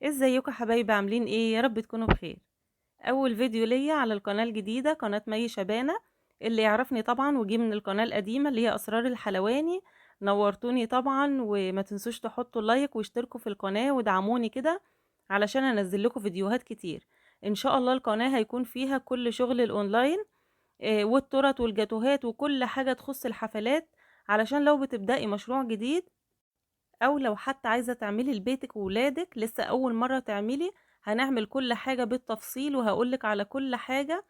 ازيكم يا حبايبي، عاملين ايه؟ يا رب تكونوا بخير. اول فيديو ليا على القناه الجديده، قناه مي شبانه. اللي يعرفني طبعا وجي من القناه القديمه اللي هي اسرار الحلواني، نورتوني طبعا. وما تنسوش تحطوا لايك واشتركوا في القناه ودعموني كده علشان انزل لكم فيديوهات كتير. ان شاء الله القناه هيكون فيها كل شغل الاونلاين، والتورت والجاتوهات وكل حاجه تخص الحفلات، علشان لو بتبدأي مشروع جديد او لو حتى عايزة تعملي لبيتك وولادك لسه اول مرة تعملي، هنعمل كل حاجة بالتفصيل وهقولك على كل حاجة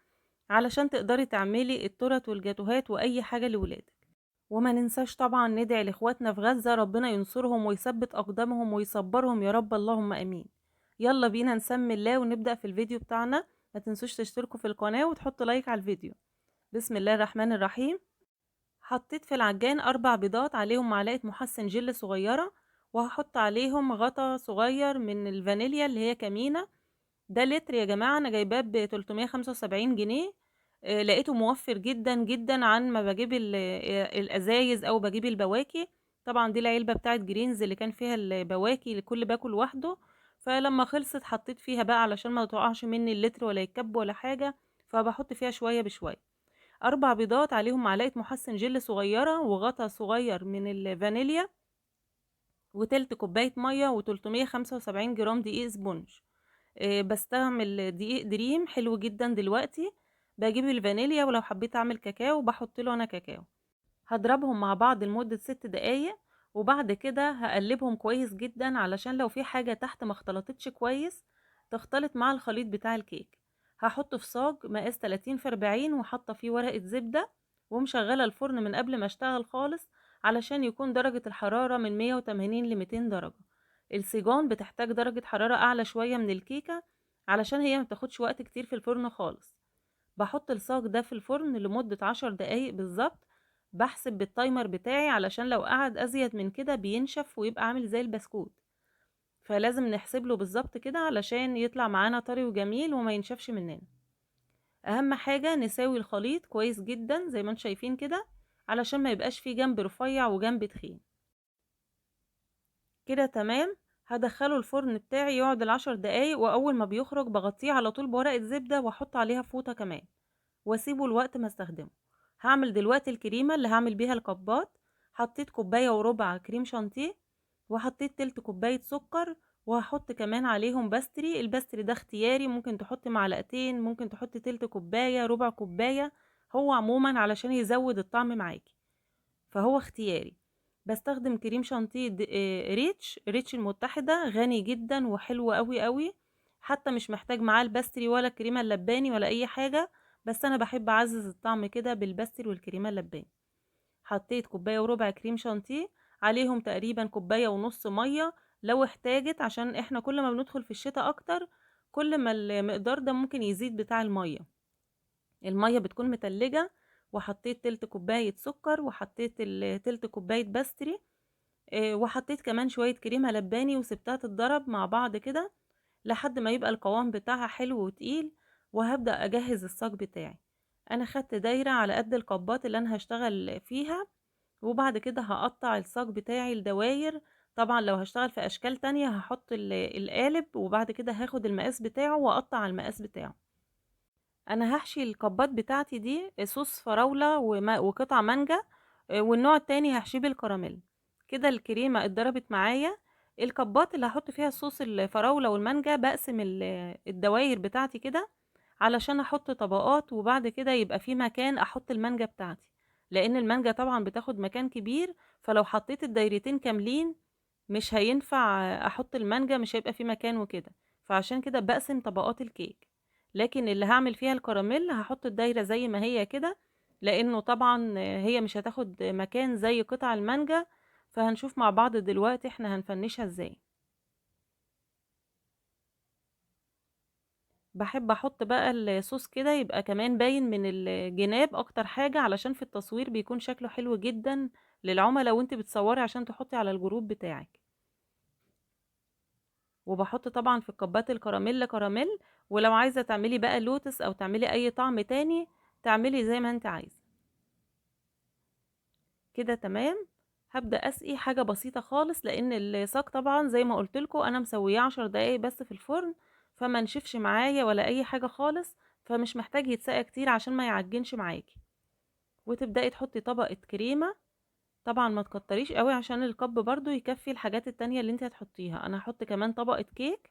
علشان تقدري تعملي التورت والجاتوهات واي حاجة لولادك. وما ننساش طبعا ندعي لاخواتنا في غزة، ربنا ينصرهم ويثبت اقدامهم ويصبرهم يا رب، اللهم امين. يلا بينا نسمي الله ونبدأ في الفيديو بتاعنا. ما تنسوش تشتركوا في القناة وتحطوا لايك على الفيديو. بسم الله الرحمن الرحيم. حطيت في العجان 4 بيضات، عليهم معلقة محسن جل صغيرة، وهحط عليهم غطا صغير من الفانيليا اللي هي كمينة. ده لتر يا جماعة، انا جايباه ب 375 جنيه. لقيته موفر جدا جدا عن ما بجيب الازايز او بجيب البواكي. طبعا دي العلبة بتاعت جرينز اللي كان فيها البواكي لكل باكل لوحده. فلما خلصت حطيت فيها بقى علشان ما تقعش مني اللتر ولا يتكب ولا حاجة، فبحط فيها شوية بشوية. 4 بيضات عليهم معلقة محسن جل صغيرة وغطا صغير من الفانيليا، وتلت كوباية مية، و375 جرام دقيق سبونج. بستعمل دقيق دريم حلو جدا دلوقتي. بجيب الفانيليا، ولو حبيت اعمل كاكاو بحط له انا كاكاو. هضربهم مع بعض لمدة 6 دقايق، وبعد كده هقلبهم كويس جدا علشان لو في حاجة تحت ما اختلطتش كويس تختلط مع الخليط بتاع الكيك. هحطه في صاج مقاس 30 في 40، وحاطه فيه ورقة زبدة، ومشغلة الفرن من قبل ما اشتغل خالص علشان يكون درجة الحرارة من 180 ل 200 درجة. السيجان بتحتاج درجة حرارة اعلى شوية من الكيكة علشان هي ما بتاخدش وقت كتير في الفرن خالص. بحط الصاج ده في الفرن لمدة 10 دقايق بالظبط. بحسب بالتايمر بتاعي علشان لو قعد ازيد من كده بينشف ويبقى عامل زي البسكوت، فلازم نحسب له بالظبط كده علشان يطلع معانا طري وجميل وما ينشفش مننا. اهم حاجة نساوي الخليط كويس جدا زي ما انتم شايفين كده، علشان ما يبقاش فيه جنب رفيع وجنب تخين. كده تمام. هدخله الفرن بتاعي يقعد ال10 دقايق، واول ما بيخرج بغطيه على طول بورقة زبدة واحط عليها فوطة كمان، واسيبه لوقت ما استخدمه. هعمل دلوقتي الكريمة اللي هعمل بيها الكبات. حطيت كوباية وربع كريم شانتيه، وحطيت تلت كوباية سكر، وهحط كمان عليهم باستري. الباستري ده اختياري، ممكن تحط معلقتين، ممكن تحط تلت كوباية، ربع كوباية. هو عموما علشان يزود الطعم معاكي، فهو اختياري. بستخدم كريم شانتيه ريتش المتحدة، غني جدا وحلو قوي قوي. حتى مش محتاج معاه الباستري ولا الكريمة اللباني ولا اي حاجة، بس انا بحب اعزز الطعم كده بالباستري والكريمة اللباني. حطيت كوباية وربع كريم شانتيه، عليهم تقريبا كوباية ونص مية لو احتاجت، عشان احنا كل ما بندخل في الشتاء اكتر كل ما المقدار ده ممكن يزيد بتاع المية. المية بتكون متلجة. وحطيت تلت كوباية سكر، وحطيت تلت كوباية باستري. وحطيت كمان شوية كريمة لباني وسبتها تتضرب مع بعض كده لحد ما يبقى القوام بتاعها حلو وتقيل. وهبدأ اجهز الصاج بتاعي. انا خدت دايرة على قد الكبات اللي انا هشتغل فيها، وبعد كده هقطع الصاج بتاعي لدواير. طبعا لو هشتغل في اشكال تانية هحط القالب، وبعد كده هاخد المقاس بتاعه واقطع المقاس بتاعه. انا هحشي الكبات بتاعتي دي صوص فراولة وقطع مانجا، والنوع التاني هحشيه بالكراميل. كده الكريمة اتضربت معايا. الكبات اللي هحط فيها صوص الفراولة والمانجا بقسم الدواير بتاعتي كده علشان احط طبقات، وبعد كده يبقى في مكان احط المانجا بتاعتي، لان المانجا طبعا بتاخد مكان كبير. فلو حطيت الدايرتين كاملين مش هينفع احط المانجا، مش هيبقى في مكان وكده. فعشان كده بقسم طبقات الكيك. لكن اللي هعمل فيها الكراميل هحط الدايرة زي ما هي كده، لانه طبعا هي مش هتاخد مكان زي قطع المانجا. فهنشوف مع بعض دلوقتي احنا هنفنشها ازاي. بحب احط بقى الصوص كده يبقى كمان باين من الجناب اكتر حاجة، علشان في التصوير بيكون شكله حلو جدا للعملاء وانت بتصوري عشان تحطي على الجروب بتاعك. وبحط طبعا في الكبات الكراميل كراميل، ولو عايزة تعملي بقى لوتس او تعملي اي طعم تاني تعملي زي ما انت عايزة. كده تمام. هابدأ أسقي حاجة بسيطة خالص، لإن الصاج طبعًا زي ما قُلت لكم أنا مسوياه 10 دقايق بس في الفرن، فما نشفش معايا ولا أي حاجة خالص، فمش محتاج يتسقى كتير عشان ما يعجنش معاكِ. وتبدئي تحطي طبقة كريمة، طبعًا ما تكتريش أوي عشان الكب برضه يكفي الحاجات التانية اللي أنتِ هتحطيها. أنا هاحط كمان طبقة كيك،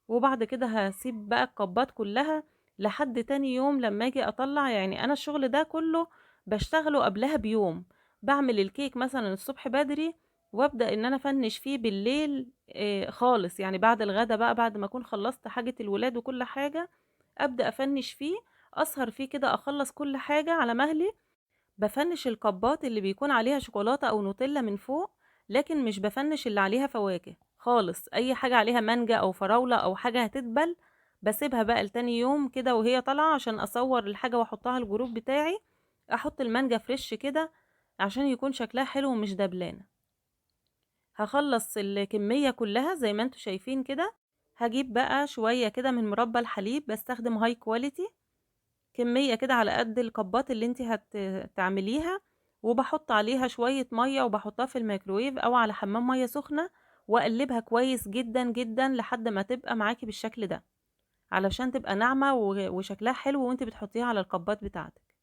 وبعد كده هاسيب بقى الكبات كلها لحد تاني يوم لما اجي اطلع. يعني انا الشغل ده كله بشتغله قبلها بيوم، بعمل الكيك مثلا الصبح بدري، وابدا ان انا افنش فيه بالليل خالص، يعني بعد الغدا بقى بعد ما اكون خلصت حاجة الولاد وكل حاجة ابدا افنش فيه، اسهر فيه كده اخلص كل حاجة على مهلي. بافنِّش الكَبّات اللي بيكون عليها شوكولاتة أو نوتيلا من فوق، لكن مش بافنِّش اللي عليها فواكه خالص. أي حاجة عليها مانجا أو فراولة أو حاجة هتدبل، باسيبها بقى لتاني يوم كده وهي طالعة عشان أصوّر الحاجة وأحطها على الجروب بتاعي. أحط المانجا فريش كده عشان يكون شكلها حلو ومش دبلانة. هاخلّص الكمية كلّها زي ما أنتم شايفين كده. هاجيب بقى شوية كده من مُربّى الحليب، باستخدم high quality، كمية كده على قد الكبات اللي انت تعمليها، وبحط عليها شوية مية وبحطها في الميكرويف او على حمام مية سخنة، واقلبها كويس جدا جدا لحد ما تبقى معاكي بالشكل ده، علشان تبقى ناعمة وشكلها حلو وانت بتحطيها على الكبات بتاعتك.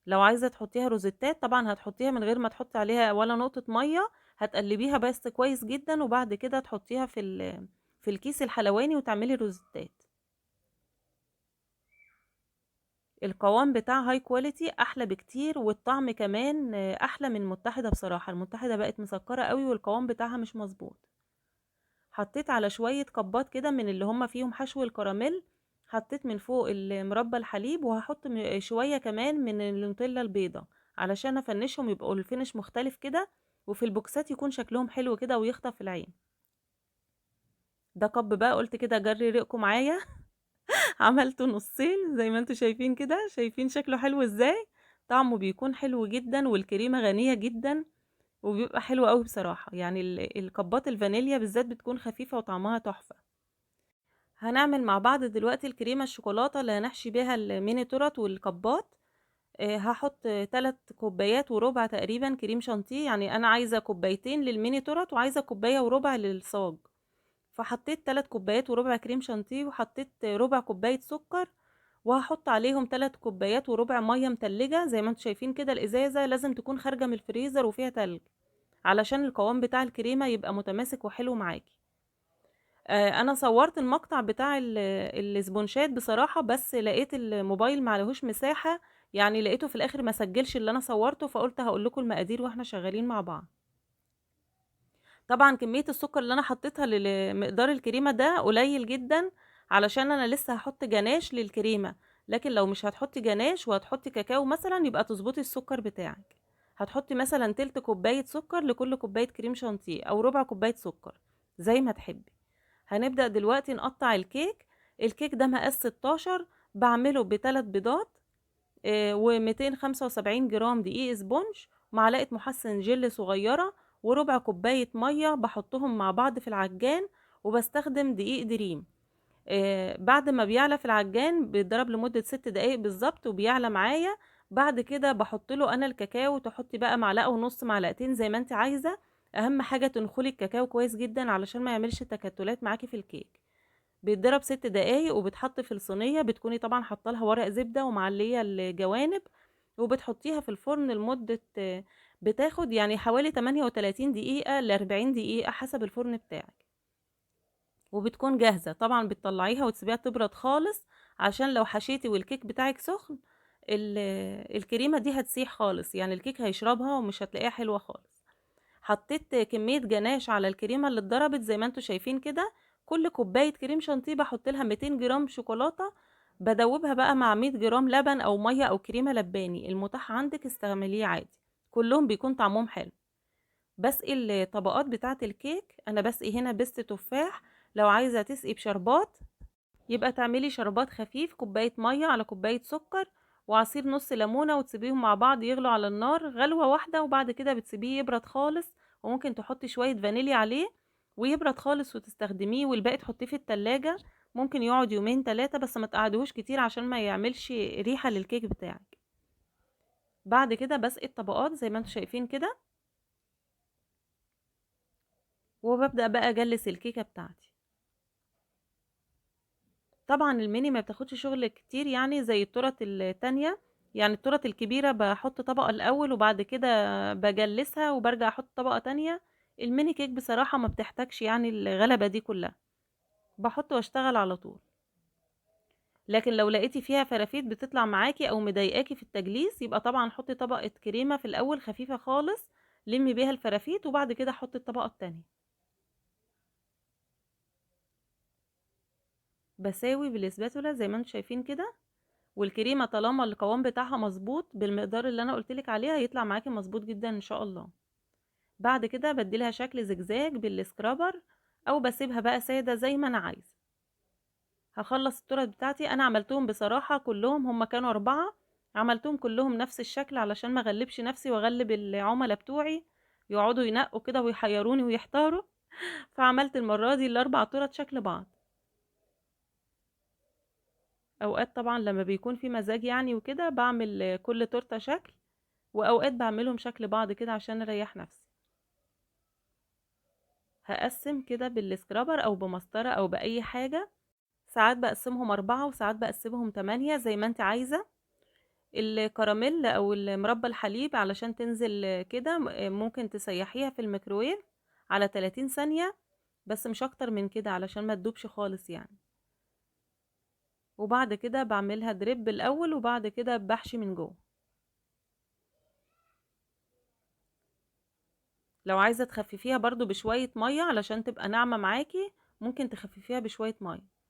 لو عايزة تحطيها روزيتات طبعا هتحطيها من غير ما تحطي عليها ولا نقطة مية، هتقلبيها بس كويس جدا وبعد كده تحطيها في الكيس الحلواني وتعملي روزيتات. القوام بتاع high quality أحلى بكتير، والطعم كمان أحلى من المتحدة بصراحة. المتحدة بقت مسكرة قوي والقوام بتاعها مش مظبوط. حطيت على شوية كبات كده من اللي هم فيهم حشو الكراميل، حطيت من فوق مربى الحليب، وهحط شوية كمان من النوتيلا البيضة علشان افنشهم يبقوا الفينش مختلف كده، وفي البوكسات يكون شكلهم حلو كده ويخطف العين. ده كب بقى قلت كده جري ريقكم معايا. عملته نصين زي ما انتم شايفين كده، شايفين شكله حلو ازاي؟ طعمه بيكون حلو جدا والكريمة غنية جدا، وبيبقى حلو قوي بصراحة. يعني الكبات الفانيليا بالذات بتكون خفيفة وطعمها تحفة. هنعمل مع بعض دلوقتي الكريمة الشوكولاتة اللي هنحشي بيها الميني تورت والكبات. هحط 3 كوبايات وربع تقريبا كريم شانتيه، يعني انا عايزة كوبايتين للميني تورت وعايزة كوباية وربع للصاج، فحطيت 3 كوبايات وربع كريم شانتيه، وحطيت ربع كوباية سكر، وهحط عليهم 3 كوبايات وربع مية متلجة. زي ما انتم شايفين كده الازازة لازم تكون خارجة من الفريزر وفيها تلج علشان القوام بتاع الكريمة يبقى متماسك وحلو معاكي. انا صورت المقطع بتاع الاسبونشات بصراحة، بس لقيت الموبايل معلهوش مساحة، يعني لقيته في الاخر ما سجلش اللي انا صورته، فقلت هقول لكم المقادير واحنا شغالين مع بعض. طبعا كمية السكر اللي انا حطيتها لمقدار الكريمة ده قليل جدا، علشان انا لسه هحط جناش للكريمة. لكن لو مش هتحطي جناش وهتحطي كاكاو مثلا يبقى تظبطي السكر بتاعك. هتحطي مثلا تلت كوباية سكر لكل كوباية كريم شانتيه او ربع كوباية سكر زي ما تحبي. هنبدأ دلوقتي نقطع الكيك. الكيك ده مقاس 16، بعمله ب3 بيضات، و275 جرام دقيق اسبونج، معلقة محسن جل صغيرة، وربع كوباية مية بحطهم مع بعض في العجان، وبستخدم دقيق دريم. بعد ما بيعلى في العجان بيتضرب لمدة 6 دقايق بالظبط وبيعلى معايا. بعد كده بحط له انا الكاكاو، تحطي بقى معلقة ونص معلقتين زي ما انت عايزة. اهم حاجة تنخلي الكاكاو كويس جدا علشان ما يعملش تكتلات معاكي في الكيك. بيتضرب 6 دقايق وبتحط في الصينية، بتكوني طبعا حاطه لها ورق زبدة ومعلية الجوانب، وبتحطيها في الفرن لمدة بتاخد يعني حوالي 38 دقيقة ل 40 دقيقة حسب الفرن بتاعك، وبتكون جاهزة. طبعا بتطلعيها وتسيبيها تبرد خالص، عشان لو حشيتي والكيك بتاعك سخن الكريمة دي هتسيح خالص، يعني الكيك هيشربها ومش هتلاقيها حلوة خالص. حطيت كمية جناش على الكريمة اللي اتضربت زي ما انتوا شايفين كده. كل كوباية كريم شانتيه بحط لها 200 جرام شوكولاتة، بدوبها بقى مع 100 جرام لبن او مية او كريمة لباني، المتاح عندك استعمليه عادي، كلهم بيكون طعمهم حلو. بسقي الطبقات بتاعة الكيك. انا بسقي هنا بيست تفاح، لو عايزة تسقي بشربات يبقى تعملي شربات خفيف، كوباية مية على كوباية سكر وعصير نص ليمونة، وتسيبيهم مع بعض يغلوا على النار غلوة واحدة، وبعد كده بتسيبيه يبرد خالص، وممكن تحطي شوية فانيليا عليه ويبرد خالص وتستخدميه، والباقي تحطيه في التلاجة. ممكن يقعد يومين 3 بس ما تقعدوش كتير عشان ما يعملش ريحة للكيك بتاعك. بعد كده بسقي الطبقات زي ما انتوا شايفين كده. وببدأ بقى اجلس الكيكة بتاعتي. طبعا الميني ما بتاخدش شغل كتير يعني زي التورت التانية. يعني التورت الكبيرة بحط طبقة الاول وبعد كده بجلسها وبرجع احط طبقة تانية. الميني كيك بصراحة ما بتحتاجش يعني الغلبة دي كلها، بحط واشتغل على طول. لكن لو لقيتي فيها فرافيت بتطلع معاكي او مضايقاكي في التجليس، يبقى طبعا حطي طبقة كريمة في الاول خفيفة خالص، لمي بيها الفرافيت وبعد كده حطي الطبقة التانية. بساوي بالاسباتولا زي ما انتم شايفين كده، والكريمة طالما القوام بتاعها مظبوط بالمقدار اللي انا قلتلك عليها هيطلع معاكي مظبوط جدا ان شاء الله. بعد كده بديلها شكل زجزاج بالسكرابر، او بسيبها بقى سادة زي ما انا عايزة. هخلص التورت بتاعتي، انا عملتهم بصراحة كلهم، هم كانوا 4، عملتهم كلهم نفس الشكل علشان ما اغلبش نفسي واغلب العملاء بتوعي يقعدوا ينقوا كده ويحيروني ويحتاروا. فعملت المرة دي ال4 تورت شكل بعض. اوقات طبعا لما بيكون في مزاج يعني وكده بعمل كل تورتة شكل، واوقات بعملهم شكل بعض كده عشان اريح نفسي. هقسم كده بالسكرابر او بمسطرة او باي حاجة. ساعات بقسمهم 4 وساعات بقسمهم 8 زي ما انت عايزة. الكراميل او المربى الحليب علشان تنزل كده ممكن تسيحيها في الميكروويف على 30 ثانية، بس مش اكتر من كده علشان ما تدوبش خالص يعني. وبعد كده بعملها دريب الاول وبعد كده بحشي من جوه. لو عايزة تخففيها برضو بشوية مية علشان تبقى ناعمة معاكي، ممكن تخففيها بشوية مية.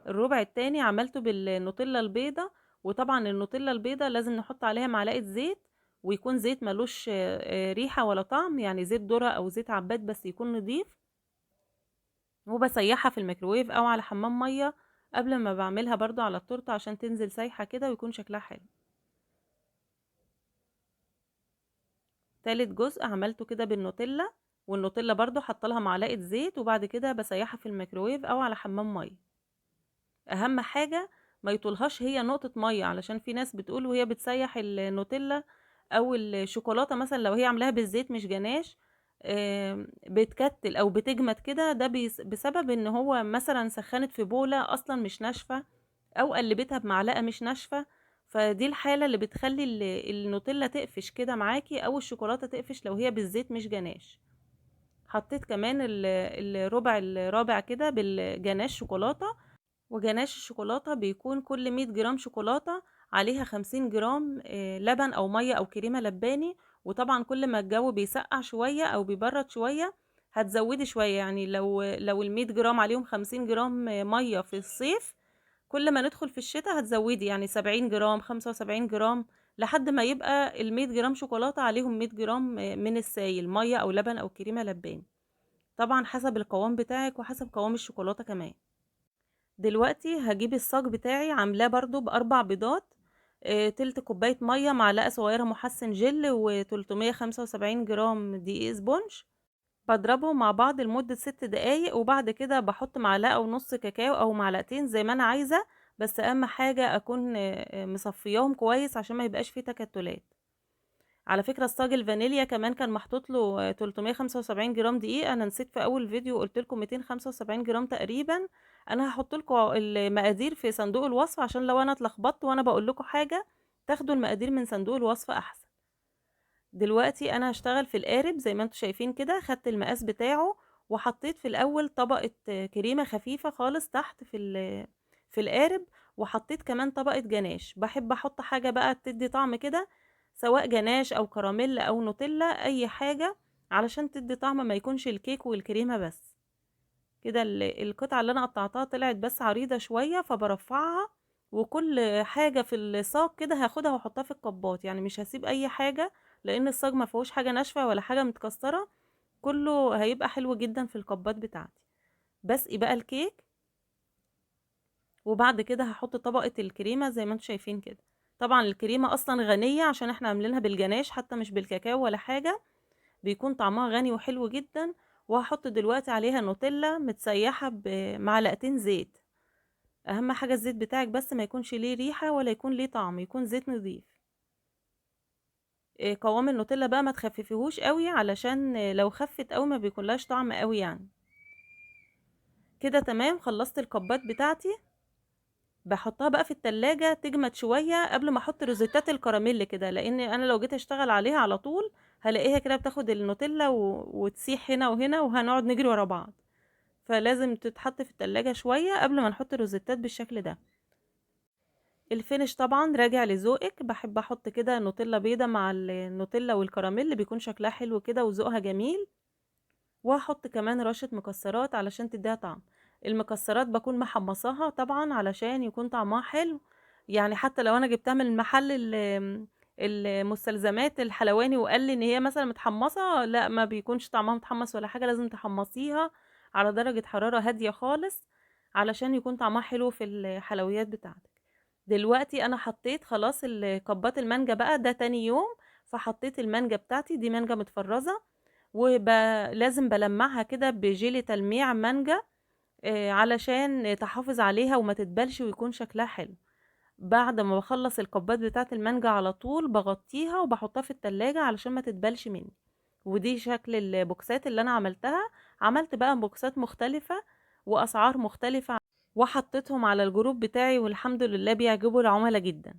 الربع التاني عملته بالنوتيلا البيضة، وطبعا النوتيلا البيضة لازم نحط عليها معلقة زيت، ويكون زيت ملوش ريحة ولا طعم، يعني زيت ذرة او زيت عباد بس يكون نضيف. وبسيحها في الميكروويف او على حمام مية قبل ما بعملها برضو على التورته عشان تنزل سايحة كده ويكون شكلها حلو. تالت جزء عملته كده بالنوتيلا، والنوتيلا برضو حط لها معلقة زيت وبعد كده بسيحها في الميكروويف او على حمام مية. اهم حاجة ما يطولهاش هي نقطة مية، علشان في ناس بتقول وهي بتسيح النوتيلا او الشوكولاتة مثلا لو هي عاملاها بالزيت مش جناش، بتكتل او بتجمد كده، ده بسبب ان هو مثلا سخنت في بولة اصلا مش ناشفة، او قلبتها بمعلقة مش ناشفة. فدي الحالة اللي بتخلي النوتيلا تقفش كده معاكي او الشوكولاتة تقفش لو هي بالزيت مش جناش. حطيت كمان الربع الرابع كده بالجناش شوكولاتة. وجناش الشوكولاتة بيكون كل 100 جرام شوكولاتة عليها 50 جرام لبن او مية او كريمة لباني. وطبعا كل ما الجو بيسقع شوية او بيبرد شوية هتزودي شوية، يعني لو ال100 جرام عليهم 50 جرام مية في الصيف، كل ما ندخل في الشتاء هتزودي يعني 70 جرام 75 جرام، لحد ما يبقى ال100 جرام شوكولاتة عليهم 100 جرام من السائل مية او لبن او كريمة لباني، طبعا حسب القوام بتاعك وحسب قوام الشوكولاتة كمان. دلوقتي هجيب الصاج بتاعي عاملاه برضو ب4 بيضات، تلت كوباية مية، معلقة صغيرة محسن جل، و375 جرام دقيق سبونج. بضربهم مع بعض لمدة 6 دقايق، وبعد كده بحط معلقة ونص كاكاو او معلقتين زي ما انا عايزة. بس اهم حاجة اكون مصفياهم كويس عشان ما يبقاش فيه تكتلات. على فكرة الصاج الفانيليا كمان كان محطوط له 375 جرام دقيق، انا نسيت في اول فيديو قلت لكم 275 جرام تقريبا. انا هحط لكم المقادير في صندوق الوصف عشان لو انا اتلخبطت وانا بقول لكم حاجة تاخدوا المقادير من صندوق الوصف احسن. دلوقتي انا هشتغل في القارب زي ما انتم شايفين كده، خدت المقاس بتاعه وحطيت في الاول طبقة كريمة خفيفة خالص تحت في القارب، وحطيت كمان طبقة جناش. بحب احط حاجة بقى تدي طعم كده، سواء جناش او كراميل او نوتيلا اي حاجة، علشان تدي طعم ما يكونش الكيك والكريمة بس. كده القطعة اللي انا قطعتها طلعت بس عريضة شوية فبرفعها، وكل حاجة في الصاج كده هاخدها واحطها في الكبات، يعني مش هسيب اي حاجة، لان الصاج ما فيهوش حاجة ناشفة ولا حاجة متكسرة، كله هيبقى حلو جدا في الكبات بتاعتي. بسقي بقى الكيك، وبعد كده هحط طبقة الكريمة زي ما انتم شايفين كده. طبعا الكريمة اصلا غنية عشان احنا عاملينها بالجناش حتى مش بالكاكاو ولا حاجة، بيكون طعمها غني وحلو جدا. وهحط دلوقتي عليها نوتيلا متسيحة بمعلقتين زيت. اهم حاجة الزيت بتاعك بس ما يكونش ليه ريحة ولا يكون ليه طعم، يكون زيت نظيف. قوام النوتيلا بقى ما تخففيهوش قوي، علشان لو خفت قوي ما بيكونلهاش طعم قوي يعني. كده تمام، خلصت الكبات بتاعتي. باحطها بقى في التلاجة تجمد شوية قبل ما احط روزيتات الكراميل كده، لان انا لو جيت اشتغل عليها على طول هلاقيها كده بتاخد النوتيلا وتسيح هنا وهنا وهنقعد نجري ورا بعض. فلازم تتحط في التلاجة شوية قبل ما نحط الروزيتات بالشكل ده. الفينش طبعا راجع لذوقك، بحب احط كده نوتيلا بيضة مع النوتيلا والكراميل، بيكون شكلها حلو كده وذوقها جميل. وهحط كمان رشة مكسرات علشان تديها طعم. المكسرات بكون محمصاها طبعا علشان يكون طعمها حلو. يعني حتى لو انا جبتها من محل المستلزمات الحلواني وقال لي ان هي مثلا متحمصة، لا ما بيكونش طعمها متحمص ولا حاجة، لازم تحمصيها على درجة حرارة هادية خالص علشان يكون طعمها حلو في الحلويات بتاعتك. دلوقتي انا حطيت خلاص كبات المانجا بقى، ده تاني يوم. فحطيت المانجا بتاعتي دي مانجا متفرزة، لازم بلمعها كده بجيلي تلميع مانجا، علشان تحافظ عليها وما تتبلش ويكون شكلها حلو. بعد ما بخلص الكبات بتاعه المانجا على طول بغطيها وبحطها في التلاجة علشان ما تتبلش مني. ودي شكل البوكسات اللي انا عملتها. عملت بقى بوكسات مختلفة واسعار مختلفة، وحطيتهم على الجروب بتاعي، والحمد لله بيعجبوا العملاء جدا.